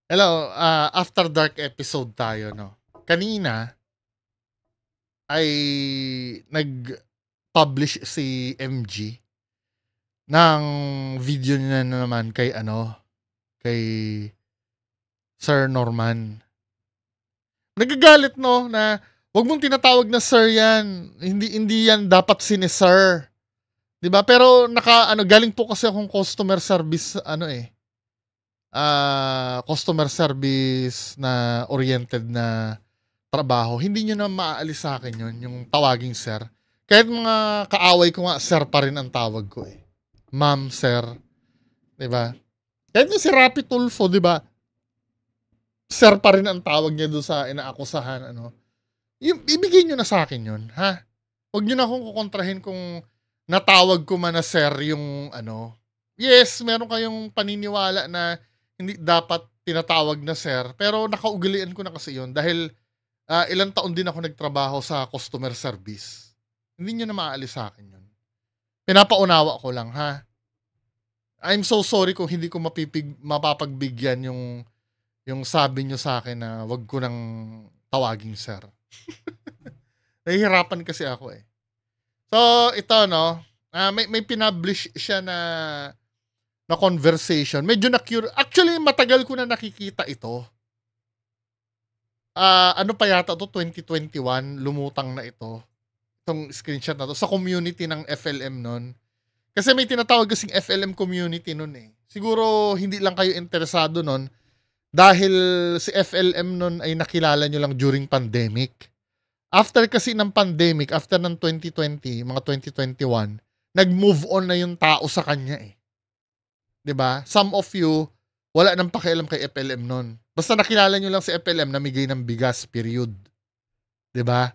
Hello, After Dark episode tayo, no? Kanina ay nag-publish si MG ng video niya na naman kay Sir Norman. Nagagalit, no, na wag mong tinatawag na sir yan. Hindi yan dapat sir. 'Di ba? Pero galing po kasi akong customer service customer service na oriented na trabaho, hindi nyo na maaalis sa akin yun, yung tawaging sir. Kahit mga kaaway ko nga, sir pa rin ang tawag ko eh. Ma'am, sir. 'Di ba? Kahit yung si Rapi Tulfo, 'di ba? Sir pa rin ang tawag niya doon sa inaakusahan, ano. Ibigay nyo na sa akin yun, ha? Huwag nyo na akong kukontrahin kung natawag ko man na sir yung ano. Yes, meron kayong paniniwala na hindi dapat tinatawag na sir, pero nakaugalian ko na kasi yun dahil ilang taon din ako nagtrabaho sa customer service. Hindi nyo na maaalis sa akin yun. Pinapaunawa ko lang, ha? I'm so sorry kung hindi ko mapapagbigyan yung sabi nyo sa akin na wag ko nang tawaging sir. Nahihirapan kasi ako eh. So, ito no, may pinablish siya na conversation. Medyo actually, matagal ko na nakikita ito. Ano pa yata to, 2021, lumutang na ito. Itong screenshot na to, sa community ng FLM nun. Kasi may tinatawag kasing FLM community nun eh. Siguro hindi lang kayo interesado nun dahil si FLM nun ay nakilala nyo lang during pandemic. After kasi ng pandemic, after ng 2020, mga 2021, nag-move on na yung tao sa kanya eh. 'Di ba? Some of you, wala nang pakialam kay FLM nun. Basta nakilala nyo lang si FLM, namigay ng bigas, period. 'Di ba?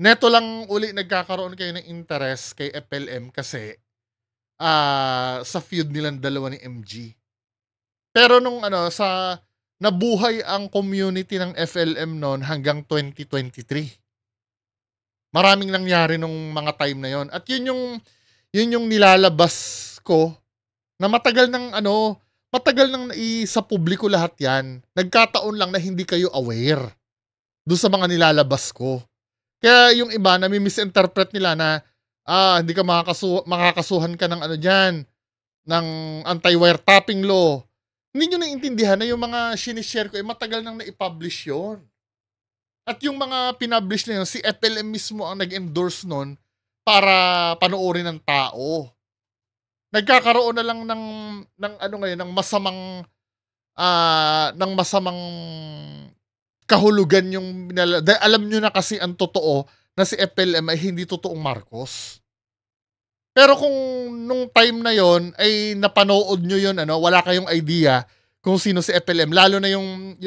Neto lang uli nagkakaroon kayo ng interest kay FLM kasi sa feud nilang dalawa ni MG. Pero nung nabuhay ang community ng FLM noon hanggang 2023. Maraming nangyari nung mga time na yon. At yun yung nilalabas ko na matagal nang sa publiko lahat yan. Nagkataon lang na hindi kayo aware doon sa mga nilalabas ko. Kaya yung iba na misinterpret nila na hindi ka makakasuhan ka ng dyan, ng anti-wiretapping law. Hindi nyo naiintindihan na yung mga sinishare ko matagal nang na-publish yon. At yung mga pinablish na yun, si FLM mismo ang nag-endorse nun para panoorin ng tao. Nagkakaroon na lang ng masamang kahulugan yung alam nyo na kasi ang totoo na si FLM ay hindi totoong Marcos. Pero kung nung time na yon ay napanood nyo yun, wala kayong idea kung sino si FLM, lalo na yung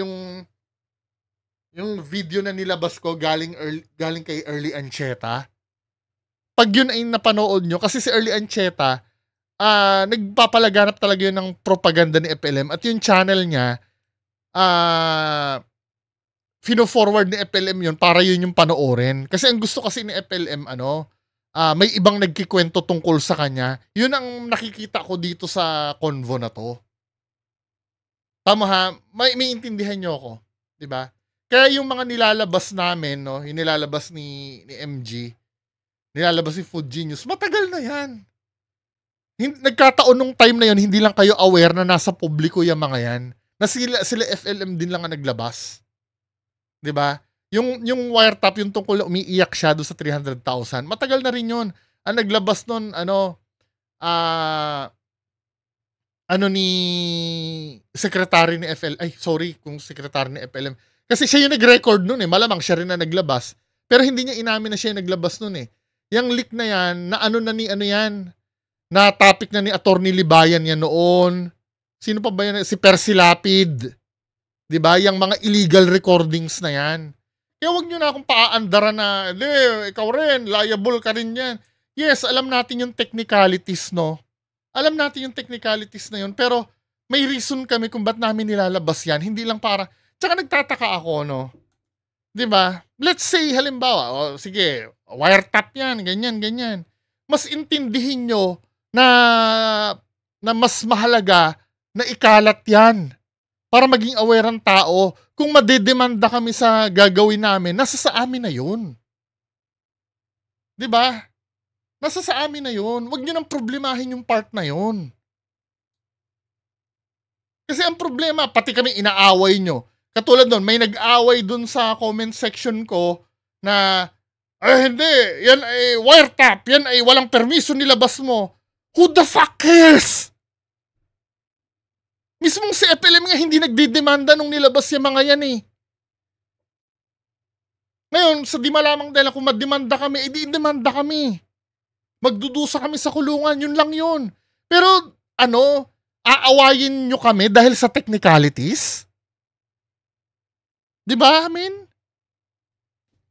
video na nilabas ko galing kay Early Ancheta. Pag yun ay napanood nyo, kasi si Early Ancheta, nagpapalaganap talaga yun ng propaganda ni FLM. At yung channel niya, fino-forward ni FLM yun para yun yung panoorin. Kasi ang gusto kasi ni FLM, may ibang nagkikwento tungkol sa kanya. Yun ang nakikita ko dito sa convo na to. Tama ha? May intindihan nyo ako. Diba? Kaya yung mga nilalabas namin, no, yung nilalabas ni MG, nilalabas si Food Genius, matagal na yan. Nagkataon nung time na yon, hindi lang kayo aware na nasa publiko yung mga yan. Na sila FLM din lang ang naglabas. 'Di ba? Yung wiretap, yung tungkol umiiyak siya do sa 300,000. Matagal na rin yun. Ang naglabas nun, ni secretary ni FL, ay sorry kung secretary ni FLM. Kasi siya yung nag-record nun eh. Malamang siya rin na naglabas. Pero hindi niya inamin na siya yung naglabas nun eh. Yung leak na yan, na yan, na topic na ni Attorney Libayan yan noon. Sino pa ba yan? Si Percy Lapid. 'Di ba? Yung mga illegal recordings na yan. Kaya wag nyo na akong paaandaran na, ikaw rin, liable ka rin yan. Yes, alam natin yung technicalities, no? Alam natin yung technicalities na yun, pero may reason kami kung ba't namin nilalabas yan. Hindi lang para, tsaka nagtataka ako, no? 'Di ba? Let's say, halimbawa, sige, wiretap yan, ganyan. Mas intindihin nyo na mas mahalaga na ikalat yan para maging aware ang tao. Kung madedemanda kami sa gagawin namin, nasa sa amin na yun. 'Di ba? Nasa sa amin na yun. Huwag niyo nang problemahin yung part na yun. Kasi ang problema, pati kami inaaway nyo. Katulad nun, may nag-away dun sa comment section ko na, hindi, yan ay wiretap, yan ay walang permiso nilabas mo. Who the fuck cares? Mismong si FLM nga hindi nagdidemanda nung nilabas yung mga yan eh. Ngayon, sa di malamang dahil kung mademanda kami, edi demanda kami. Magdudusa kami sa kulungan, yun lang yun. Pero, aawayin nyo kami dahil sa technicalities? Di ba, I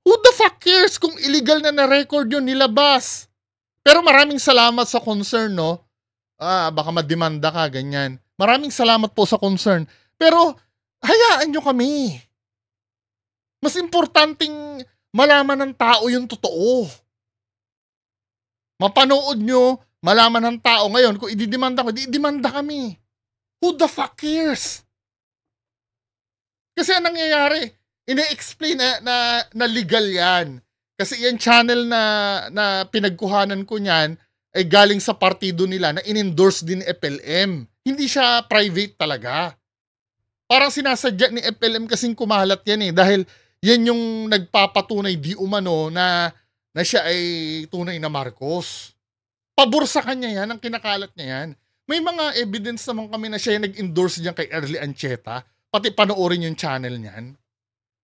who the fuck cares kung illegal na record yun nilabas? Pero maraming salamat sa concern, no? Baka mademanda ka, ganyan. Maraming salamat po sa concern. Pero, hayaan nyo kami. Mas importanteng malaman ng tao yung totoo. Mapanood nyo, malaman ng tao ngayon, kung ididemanda ko, ididemanda kami. Who the fuck cares? Kasi anong nangyayari, ine-explain na legal yan. Kasi yung channel na pinagkuhanan ko niyan ay galing sa partido nila na in-endorse din ni FLM. Hindi siya private talaga. Parang sinasadya ni FLM kasing kumalat yan eh. Dahil yan yung nagpapatunay di umano na siya ay tunay na Marcos. Pabor sa kanya yan, ang kinakalat niya yan. May mga evidence naman kami na siya yung nag-endorse niyan kay Early Ancheta. Pati panoorin yung channel niyan.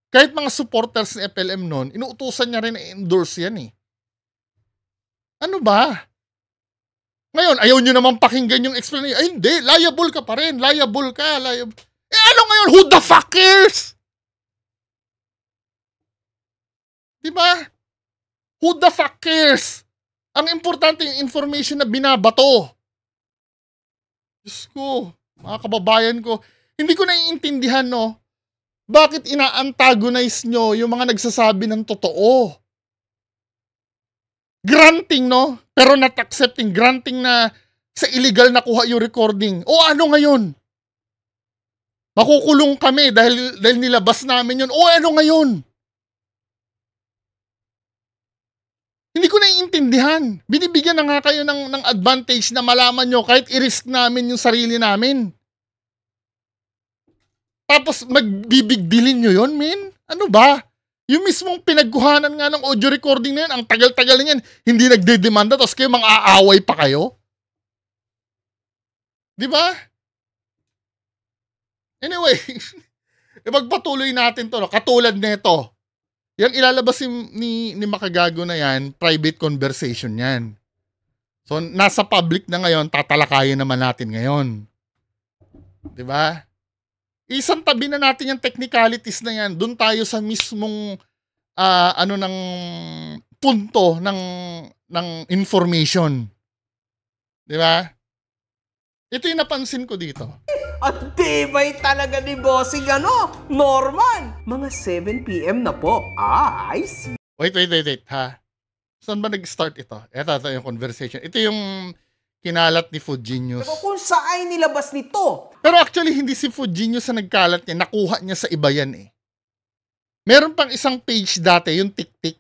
Kahit mga supporters ni FLM noon, inuutusan niya rin na endorse yan eh. Ano ba? Ngayon, ayaw nyo naman pakinggan yung explanation. Ay hindi, liable ka pa rin. Liable ka. Ano ngayon? Who the fuck cares? Diba? Who the fuck cares? Ang importante yung information na binabato. Diyos ko, mga kababayan ko, hindi ko naiintindihan, no? Bakit ina-antagonize nyo yung mga nagsasabi ng totoo? Granting, no? Pero not accepting. Granting na sa illegal na kuha yung recording. O ano ngayon? Makukulong kami dahil nilabas namin yun. O ano ngayon? Hindi ko naiintindihan. Binibigyan na nga kayo ng advantage na malaman nyo kahit i-risk namin yung sarili namin. Tapos magbibigdilin nyo yun, men? Ano ba? Yung mismong pinagkuhanan nga ng audio recording na yun, ang tagal-tagal na yan, hindi nagdedemanda, tapos kayo mang-aaway pa kayo? Di ba? Anyway, magpatuloy natin to. No? Katulad nito. Yung ilalabas ni Makagago na yan, private conversation yan. So, nasa public na ngayon, tatalakayin naman natin ngayon. Di ba? Isang tabi na natin yung technicalities na yan. Doon tayo sa mismong ng punto ng information. Di ba? Ito yung napansin ko dito. At tibay talaga ni Bossing Norman. Mga 7 PM na po. I see. Wait, ha? Saan ba nag-start ito? Ito yung conversation. Ito yung kinalat ni Food Genius. Pero kung saan nilabas nito? Pero actually, hindi si Food Genius na nagkalat niya. Nakuha niya sa iba yan eh. Meron pang isang page dati, yung TikTik.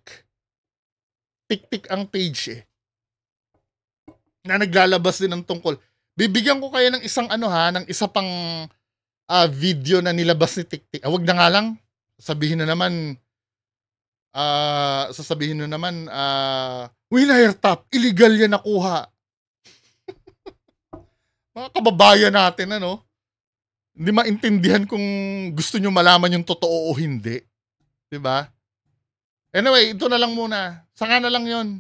TikTik ang page eh. Na naglalabas din ng tungkol. Bibigyan ko kayo ng isang ng isa pang video na nilabas ni TikTik. Wag na nga lang. Sasabihin na naman, wiretap, illegal yan nakuha. Mga kababayan natin, hindi maintindihan kung gusto nyo malaman yung totoo o hindi. Diba? Anyway, ito na lang muna. Saka na lang yon.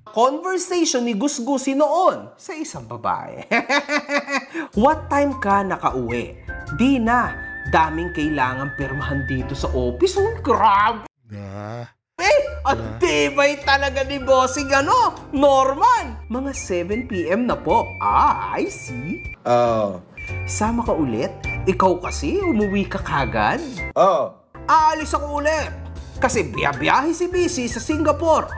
Conversation ni Gusgusi noon sa isang babae. What time ka nakauwi? Di na. Daming kailangan pirmahan dito sa office. Oh, grabe! At tibay talaga ni Bossing Norman. Mga 7 PM na po. I see. Sama ka ulit? Ikaw kasi umuwi ka kagad? Aalis ako ulit. Kasi biyahe si Busy sa Singapore.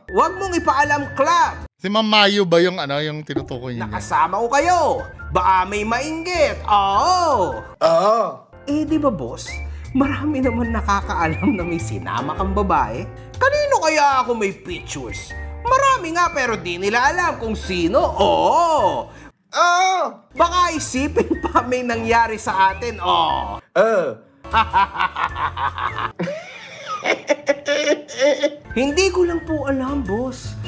Huwag mong ipaalam, Club. Si Ma'am Mayo ba yung ano, yung tinutukoy niya? Nakasama ko kayo. Baka may mainggit. Oo. Oo. Eh, di ba boss? Marami naman nakakaalam na may sinama kang babae. Kanino kaya ako may pictures? Marami nga pero di nila alam kung sino. Oo. Oo. Baka isipin pa may nangyari sa atin. Oo. Hindi ko lang po alam, boss.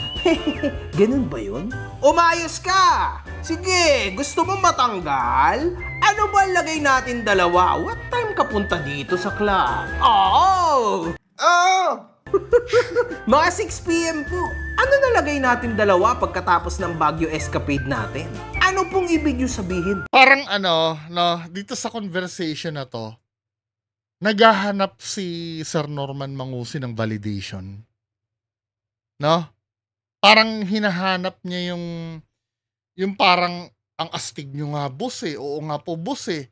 Ganun ba yun? Umayos ka! Sige, gusto mo matanggal? Ano ba lagay natin dalawa? What time ka punta dito sa club? Oh! Oh! Mga 6 p.m. po. Ano nalagay natin dalawa pagkatapos ng Baguio escapade natin? Ano pong ibig yung sabihin? Parang ano, no, dito sa conversation na to, naghahanap si Sir Norman Mangusi ng validation. No? Parang hinahanap niya yung parang ang astig nyo nga boss eh. Oo nga po boss eh.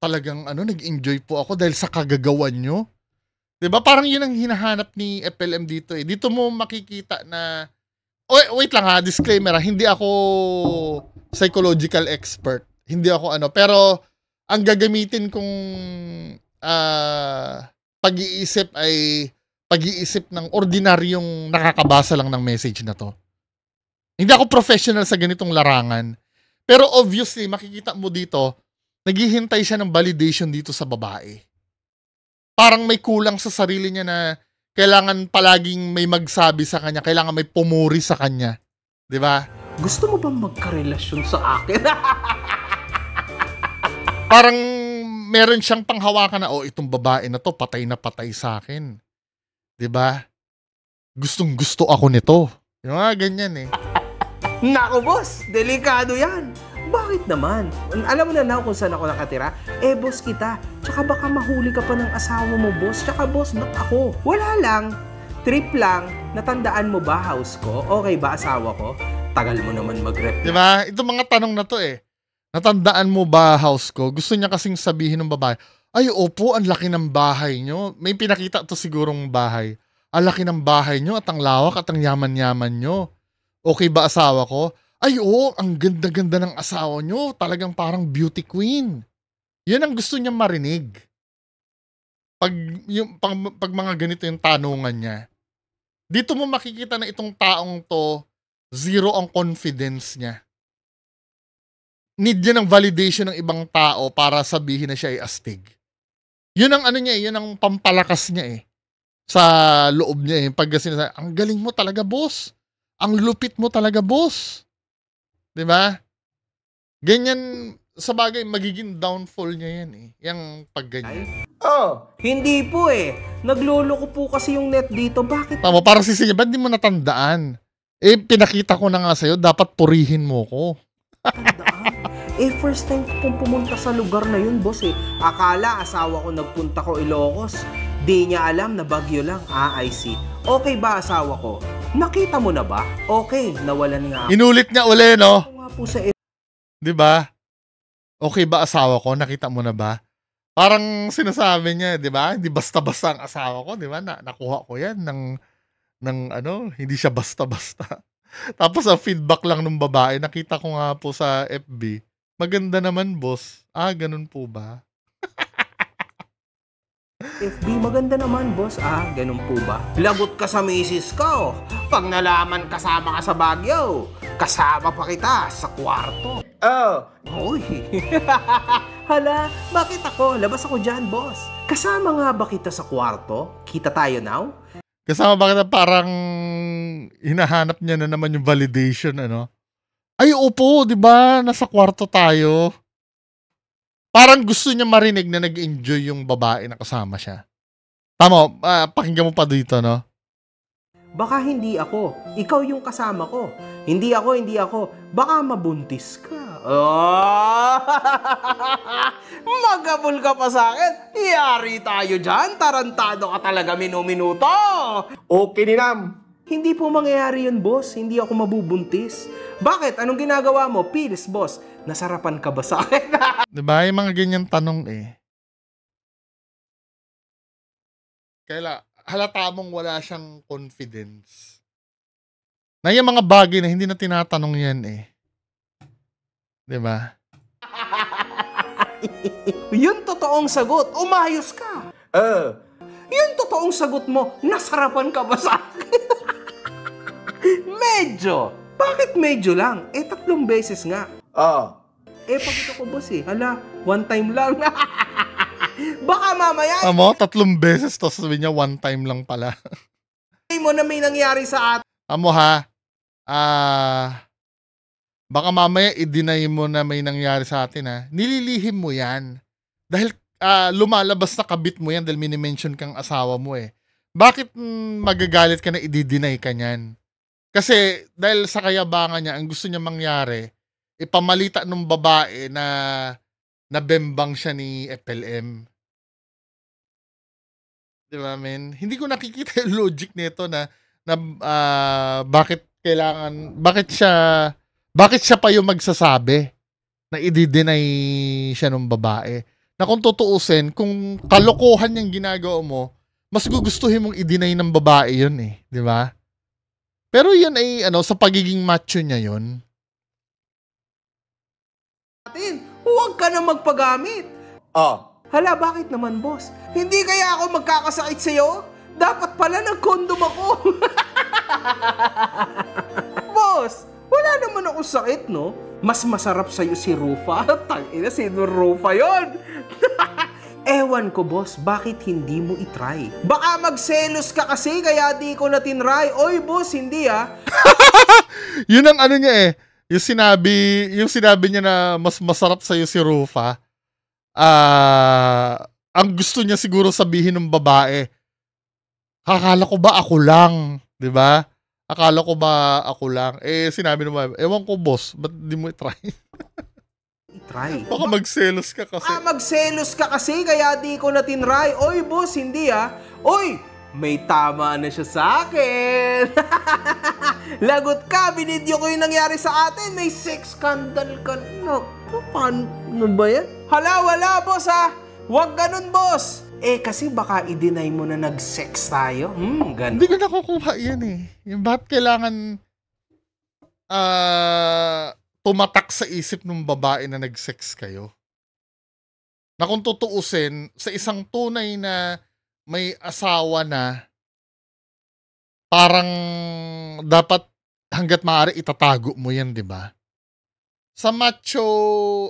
Talagang ano, nag-enjoy po ako dahil sa kagagawan nyo. 'Di ba? Parang yun ang hinahanap ni FLM dito eh. Dito mo makikita na wait lang ha, disclaimer ha, hindi ako psychological expert. Hindi ako ano, pero ang gagamitin kong pag-iisip ay pag-iisip ng ordinaryong nakakabasa lang ng message na to. Hindi ako professional sa ganitong larangan. Pero obviously, makikita mo dito, naghihintay siya ng validation dito sa babae. Parang may kulang sa sarili niya na kailangan palaging may magsabi sa kanya, kailangan may pumuri sa kanya. 'Di ba? Gusto mo bang magkarelasyon sa akin? Parang meron siyang panghawakan na, itong babae na to, patay na patay sa akin. 'Di ba? Gustong gusto ako nito. Yung mga ganyan eh. Nako boss, delikado yan. Bakit naman? Alam mo na kung saan ako nakatira? Eh boss kita. Tsaka baka mahuli ka pa ng asawa mo boss. Tsaka boss, ba't ako? Wala lang. Trip lang. Natandaan mo ba house ko? Okay ba asawa ko? Tagal mo naman mag-rep. Diba? Ito mga tanong na to eh. Natandaan mo ba house ko? Gusto niya kasing sabihin ng babae, ay opo, ang laki ng bahay nyo. May pinakita to sigurong bahay. Ang laki ng bahay nyo at ang lawak at ang yaman-yaman nyo. Okay ba asawa ko? Ay oo, ang ganda-ganda ng asawa nyo. Talagang parang beauty queen. Yan ang gusto niya marinig. Pag mga ganito yung tanungan niya, dito mo makikita na itong taong to, zero ang confidence niya. Need niya ng validation ng ibang tao para sabihin na siya ay astig. Yun ang ano niya eh, yun ang pampalakas niya eh. Sa loob niya eh. Pag sinasabi, ang galing mo talaga boss. Ang lupit mo talaga boss. 'Di ba? Ganyan, sa bagay, magiging downfall niya yan eh. Yung pagganyan. Oh, hindi po eh. Nagloloko po kasi yung net dito. Bakit? Tama, parang sisinya, ba't di mo natandaan? Eh, pinakita ko na nga sa'yo, dapat purihin mo ko. Eh, first time ko pong pumunta sa lugar na yun, boss eh. Akala asawa ko nagpunta ko Ilocos. Di niya alam na Baguio lang. I see. Okay ba asawa ko? Nakita mo na ba? Okay, nawalan nga ako. Inulit niya uli, no? Ako nga po sa Di ba? Okay ba asawa ko? Nakita mo na ba? Parang sinasabi niya, di ba? Hindi basta-basta ang asawa ko, di ba? Nakuha ko yan ng ano, hindi siya basta-basta. Tapos ang feedback lang ng babae, nakita ko nga po sa FB, maganda naman boss. Ganun po ba? FB, maganda naman, boss. Ganun po ba? Lagot ka sa misis ko. Pag nalaman kasama ka sa Baguio, kasama pa kita sa kwarto. Oh. Uy. Hala, bakit ako? Labas ako dyan, boss. Kasama nga ba kita sa kwarto? Kita tayo now? Kasama ba kita, parang hinahanap niya na naman yung validation, ano? Ay, opo, di ba? Nasa kwarto tayo. Parang gusto niya marinig na nag-enjoy yung babae na kasama siya. Tama, pakinggan mo pa dito, no? Baka hindi ako. Ikaw yung kasama ko. Hindi ako. Baka mabuntis ka. Oh! Magabol ka pa sa akin. Yari tayo dyan. Tarantado ka talaga minuto. Okay ni Nam. Hindi po mangyayari yun, boss. Hindi ako mabubuntis. Bakit? Anong ginagawa mo? Pills, boss. Nasarapan ka ba sa akin? Diba? Yung mga ganyan tanong eh. Kaya halata mong wala siyang confidence. Na yung mga bagay na hindi na tinatanong yan eh. 'Di ba? Yun totoong sagot, umayos ka. Yun totoong sagot mo, nasarapan ka ba sa akin? Medyo. Bakit medyo lang? 3 beses nga. Pag ito ko boss hala, 1 time lang. Baka mamaya, Amo, 3 beses to sabi niya 1 time lang pala. mo na may nangyari sa atin. Amo ha, baka mamaya i-deny mo na may nangyari sa atin ha. Nililihim mo yan. Dahil lumalabas na kabit mo yan dahil minimension kang asawa mo eh. Bakit magagalit ka na i-deny ka niyan? Kasi dahil sa kayabangan niya, ang gusto niya mangyari, ipamalita ng babae na nabembang siya ni FLM. Di ba, men? Hindi ko nakikita yung logic nito na bakit siya pa yung magsasabi na i-deny siya ng babae. Na kung tutuusin, kung kalokohan yung ginagawa mo, mas gugustuhin mong i-deny ng babae yun eh. Di ba? Pero yun ay, sa pagiging macho niya yun. Huwag ka na magpagamit. Hala, bakit naman, boss? Hindi kaya ako magkakasakit sa'yo? Dapat pala nag-condom ako. Boss, wala naman ako sakit, no? Mas masarap sa'yo si Rufa. Tangina, si Rufa yon. Ewan ko, boss, bakit hindi mo itry? Baka magselos ka kasi, kaya di ko na tinry. Oy, boss, hindi Yun ang ano niya eh. Yung sinabi niya na mas masarap sa'yo si Rufa. Ang gusto niya siguro sabihin ng babae, akala ko ba ako lang? 'Di ba? Akala ko ba ako lang? Sinabi ng babae, ewan ko boss, ba't di mo i-try? I-try. Baka magselos ka kasi. Magselos ka kasi, kaya di ko na tinry. Oy, boss, hindi Oy, may tama na siya sa akin. Lagot ka, binidyo ko yung nangyari sa atin. May sex scandal ka. Paano ba yan? Hala, wala, boss Huwag ganun, boss. Kasi baka i-deny mo na nag-sex tayo. Ganun. Hindi ko nakukuha yan eh. Yung bakit kailangan tumatak sa isip ng babae na nag-sex kayo. Na kung tutuusin, sa isang tunay na may asawa na, parang dapat hanggat maaari itatago mo yan, di ba? Sa macho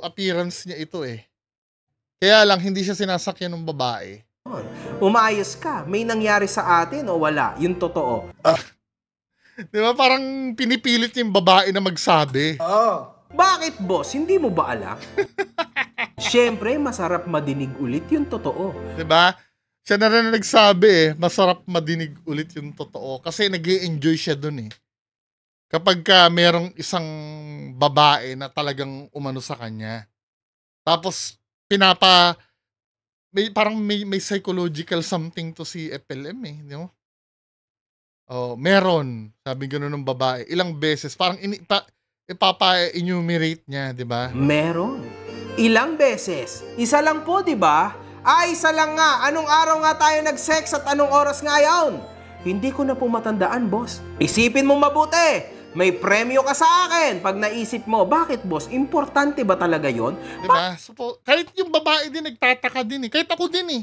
appearance niya ito eh. Kaya lang hindi siya sinasakyan ng babae. Umayos ka. May nangyari sa atin o wala? Yung totoo. Di ba? Parang pinipilit niya yung babae na magsabi. Bakit, boss? Hindi mo ba alam? Siyempre, masarap madinig ulit yung totoo. Di ba? Siya na rin nagsabi eh, masarap madinig ulit yung totoo. Kasi nag-i-enjoy siya dun eh. Kapag merong isang babae na talagang umano sa kanya. Tapos, parang may psychological something to si FLM eh. Di mo? Meron. Sabi gano'n ng babae. Ilang beses. Parang ipapa-enumerate niya, di ba? Meron. Ilang beses. Isa lang po, di ba? Isa lang nga. Anong araw nga tayo nag-sex at anong oras nga yaon? Hindi ko na po matandaan, boss. Isipin mo mabuti. May premyo ka sa akin. Pag naisip mo, bakit, boss? Importante ba talaga yon? Diba? Kahit yung babae din, nagtataka din eh. Kahit ako din eh.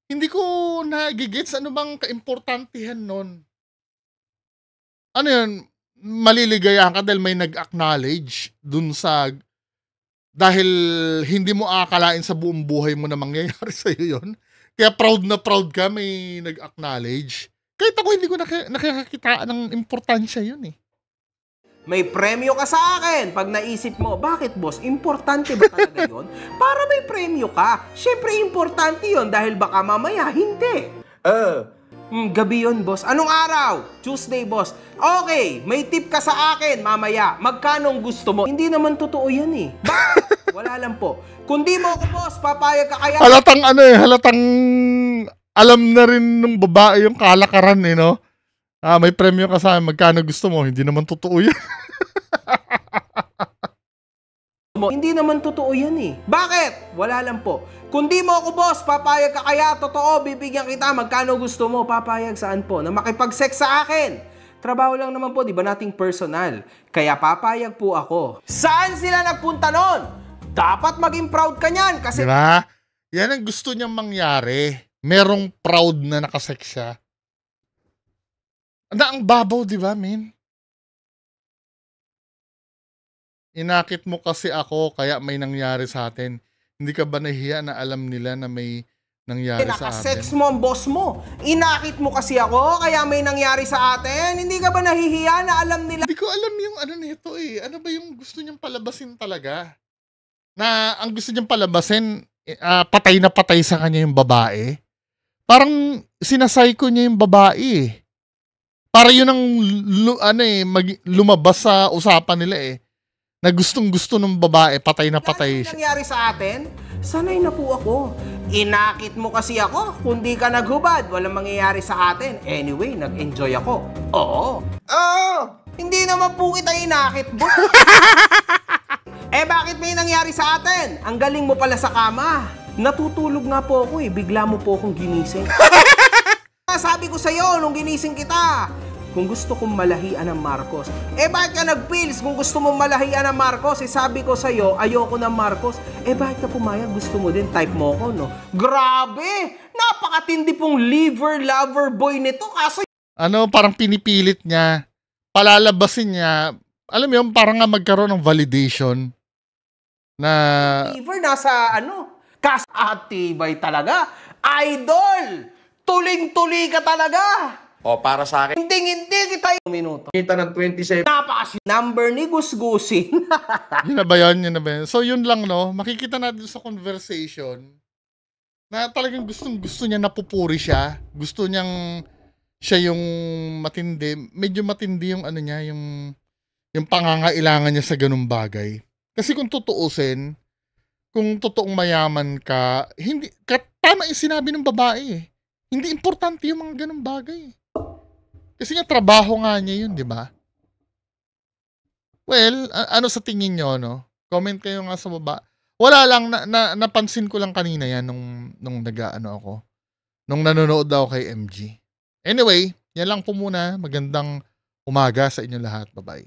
Hindi ko nagigets ano bang kaimportantehan nun. Ano yun? Maliligayahan ka dahil may nag-acknowledge dun sa... Dahil hindi mo akalain sa buong buhay mo na mangyayari sa'yo yun. Kaya proud na proud ka, may nag-acknowledge. Kahit ako hindi ko nakakakita ng importansya yun eh. May premyo ka sa akin. Pag naisip mo, bakit, boss? Importante ba talaga yun? Para may premyo ka. Siyempre, importante yun dahil baka mamaya, hindi. Gabi yun, boss. Anong araw? Tuesday, boss. Okay, may tip ka sa akin mamaya. Magkanong gusto mo? Hindi naman totoo yan eh. Bakit? Wala lang po. Kung di mo ako, boss, papayag ka kaya... Halatang alam na rin ng babae yung kalakaran eh, no? May premyo ka sa akin, magkano gusto mo? Hindi naman totoo yan. Hindi naman totoo yan eh. Bakit? Wala lang po. Kung di mo ako, boss, papayag ka kaya, totoo, bibigyan kita, magkano gusto mo, papayag saan po, na makipag-sex sa akin. Trabaho lang naman po, di ba nating personal? Kaya papayag po ako. Saan sila nagpunta nun? Dapat maging proud ka niyan kasi... Di ba? Yan ang gusto niyang mangyari. Merong proud na nakasex siya. Ang babaw, di ba, men? Inakit mo kasi ako, kaya may nangyari sa atin. Hindi ka ba nahihiya na alam nila na may nangyari sa Nakasex atin? mo ang boss mo. Inakit mo kasi ako, kaya may nangyari sa atin. Hindi ka ba nahihiya na alam nila? Hindi ko alam yung ano nito eh. Ano ba yung gusto niyang palabasin talaga? Na ang gusto niyang palabasin, patay na patay sa kanya yung babae. Parang sinasayko niya yung babae eh. Para yun ang lumabas sa usapan nila eh. Na gustong-gusto ng babae, patay na patay Ano siya. nangyari sa atin? Sanay na po ako. Inakit mo kasi ako. Kung di ka naghubad, walang mangyayari sa atin. Anyway, nag-enjoy ako. Oo. Hindi naman po kita inakit, boss. Bakit may nangyari sa atin? Ang galing mo pala sa kama. Natutulog nga po ako eh. Bigla mo po akong ginising. Sabi ko sa'yo nung ginising kita. Kung gusto kong malahian ng Marcos. Bakit ka nag-pills kung gusto mong malahian ng Marcos? Sabi ko sa'yo, ayoko ng Marcos. Bakit ka pumayag? Gusto mo din, type mo ko, no? Grabe! Napakatindi pong liver lover boy nito. Kaso Parang pinipilit niya, palalabasin niya, alam mo yun, parang nga magkaroon ng validation na, liver nasa kasatibay talaga. Idol! Tuling-tuli ka talaga! O, para sa akin, Hindi kita yung minuto. kita ng 27. Napakasi number ni Gusgusin. yun na ba yun? So yun lang, no? Makikita natin sa conversation na talagang gustong-gusto niya, napupuri siya. Gusto niyang siya yung matindi. Medyo matindi yung ano niya, yung pangangailangan niya sa ganung bagay. Kasi kung tutuusin, kung totoong mayaman ka, tama yung sinabi ng babae eh. Hindi importante yung mga ganung bagay. Kasi nga trabaho nga niya yun, di ba? Well, ano sa tingin nyo, no? Comment kayo nga sa baba. Wala lang, napansin ko lang kanina yan nung ako. Nung nanonood daw kay MG. Anyway, yan lang po muna. Magandang umaga sa inyo lahat. Bye-bye.